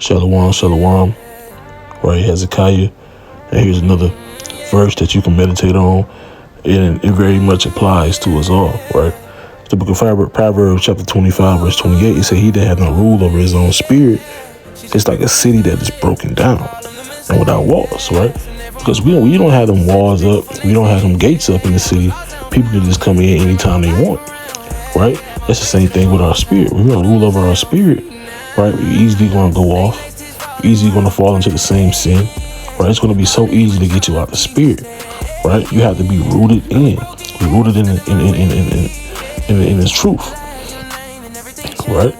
Shalom, shalom. Right, Hezekiah. And here's another verse that you can meditate on. And it very much applies to us all, right? The book of Proverbs, chapter 25, verse 28, it said, he that hath no rule over his own spirit, it's like a city that is broken down and without walls, right? Because we don't have them walls up. We don't have them gates up in the city. People can just come in anytime they want, right? That's the same thing with our spirit. When we don't rule over our spirit, right, we're easily going to go off, easily going to fall into the same sin, right? It's going to be so easy to get you out the spirit, right? You have to be rooted in this truth, right?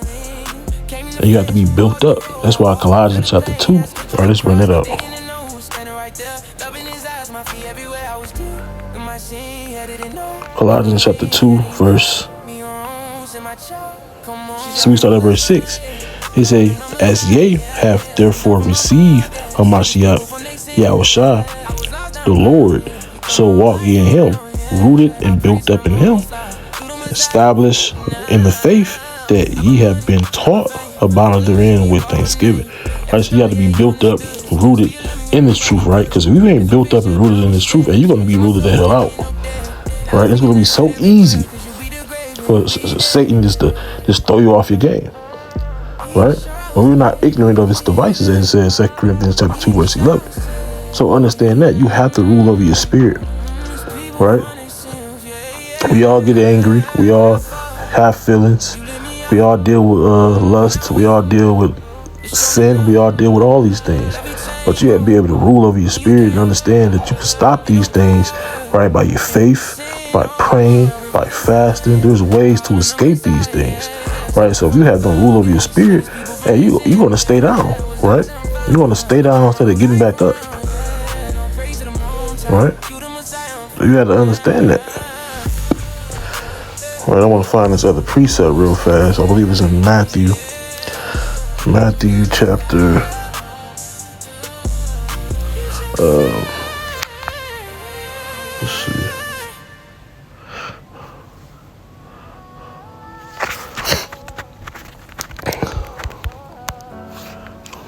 And you have to be built up. That's why Colossians chapter 2, right, let's run it up. Colossians chapter 2, verse, so we start at verse 6. He say, as ye have therefore received Hamashiach Yahushua, the Lord, so walk ye in him, rooted and built up in him, established in the faith that ye have been taught, abounding therein with thanksgiving. Right, so you have to be built up, rooted in this truth, right? Because if you ain't built up and rooted in this truth, and you're going to be rooted the hell out, right? It's going to be so easy for Satan just throw you off your game, right? But we're not ignorant of his devices, as it says 2 Corinthians chapter 2, verse 11. So understand that you have to rule over your spirit, right? We all get angry. We all have feelings. We all deal with lust. We all deal with sin. We all deal with all these things. But you have to be able to rule over your spirit and understand that you can stop these things, right, by your faith, by praying, by fasting. There's ways to escape these things, right? So if you have no rule over your spirit, hey, you're going to stay down, right? You're going to stay down instead of getting back up, right? So you have to understand that. All right, I want to find this other precept real fast. I believe it's in Matthew chapter let's see.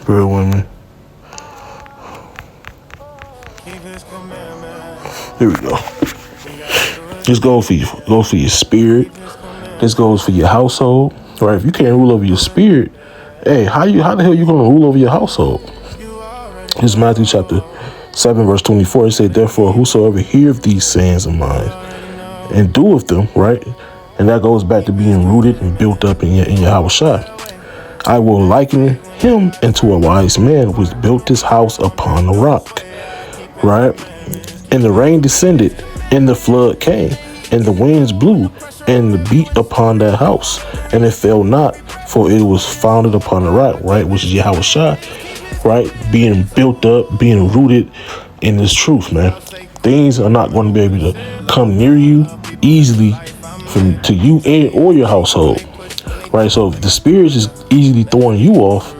Bear with me. Here we go. This goes for your spirit. This goes for your household. Right? If you can't rule over your spirit, hey, how the hell you gonna rule over your household? This is Matthew chapter 7, verse 24. It said, therefore, whosoever heareth these sayings of mine and doeth them, right? And that goes back to being rooted and built up in your house. I will liken him into a wise man which built his house upon a rock, right? And the rain descended, and the flood came, and the winds blew, and beat upon that house, and it fell not, for it was founded upon the rock, right? Which is Yahushua, right? Being built up, being rooted in this truth, man. Things are not going to be able to come near you easily to you and or your household, right? So if the spirit is easily throwing you off,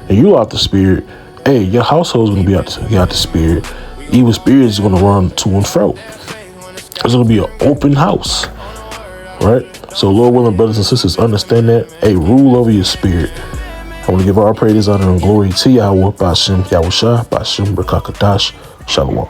and you out the spirit, hey, your household's going to be out the spirit. Evil spirits is going to run to and fro. It's going to be an open house, right? So Lord willing, brothers and sisters, understand that. Hey, rule over your spirit. I want to give our praise, honor, and glory to Yahweh, Bashem, Yahushua, Bashem, Rakakadash, Shalom.